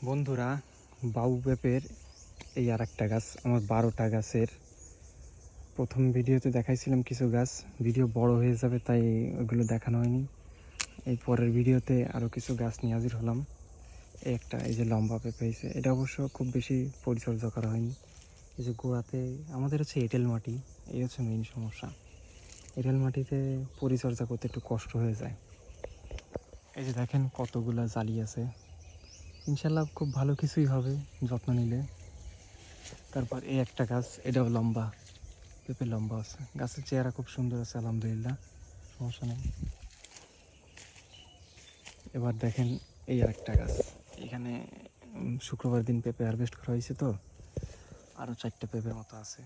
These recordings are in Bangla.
বন্ধুরা, বাউ পেঁপের এই আর একটা গাছ, আমার 12টা গাছের প্রথম ভিডিওতে দেখাইছিলাম। কিছু গাছ ভিডিও বড় হয়ে যাবে তাই ওগুলো দেখানো হয়নি। এই পরের ভিডিওতে আরও কিছু গাছ নিয়ে হাজির হলাম। এই যে লম্বা পেঁপে হয়েছে, এটা অবশ্য খুব বেশি পরিচর্যা করা হয়নি। এই যে গোড়াতে আমাদের হচ্ছে এঁটেল মাটি, এই হচ্ছে মেইন সমস্যা। এঁটেল মাটিতে পরিচর্যা করতে একটু কষ্ট হয়ে যায়। এই যে দেখেন কতগুলা জালি আছে, ইনশাল্লাহ খুব ভালো কিছুই হবে যত্ন নিলে। তারপর এই একটা গাছ, এটাও লম্বা, পেঁপে লম্বা আছে, গাছের চেহারা খুব সুন্দর আছে, আলহামদুলিল্লাহ, সমস্যা নেই। এবার দেখেন এই আর একটা গাছ, এখানে শুক্রবার দিন পেঁপে হারভেস্ট করা হয়েছে, তো আরও 4টা পেঁপের মতো আছে।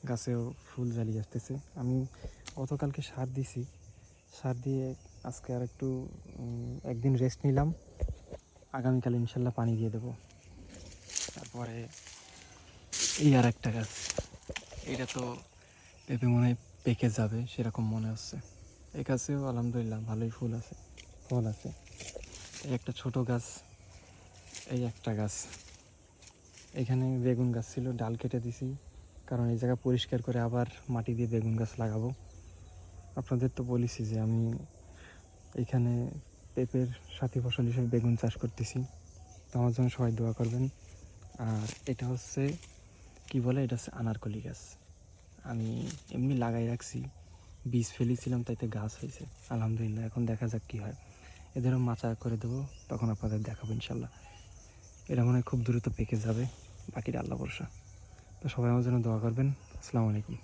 গাছেও ফুল জালি আসতেছে। আমি গতকালকে সার দিছি, সার দিয়ে আজকে আর একটু একদিন রেস্ট নিলাম, আগামীকাল ইনশাল্লাহ পানি দিয়ে দেবো। তারপরে এই আর একটা গাছ, এটা তো পেঁপে মনে হয় পেকে যাবে সেরকম মনে হচ্ছে। এই গাছেও আলহামদুলিল্লাহ ভালোই ফুল আছে, ফল আছে। এই একটা ছোট গাছ, এই একটা গাছ, এখানে বেগুন গাছ ছিল, ডাল কেটে দিছি, কারণ এই জায়গা পরিষ্কার করে আবার মাটি দিয়ে বেগুন গাছ লাগাবো। আপনাদের তো বলেছি যে আমি এখানে পেঁপের সাথী ফসল হিসেবে বেগুন চাষ করতেছি, তো আমার জন্য সবাই দোয়া করবেন। আর এটা হচ্ছে কি বলে, এটা হচ্ছে আনারকলি গাছ। আমি এমনি লাগাই রাখছি, বীজ ফেলেছিলাম, তাইতে গাছ হয়েছে আলহামদুলিল্লাহ। এখন দেখা যাক কী হয়, এদেরও মাচা করে দেবো, তখন আপনাদের দেখাবো ইনশাল্লাহ। এরা মনে হয় খুব দ্রুত পেকে যাবে, বাকিটা আল্লাহ ভরসা। তো সবাই আমার জন্য দোয়া করবেন। আসসালামু আলাইকুম।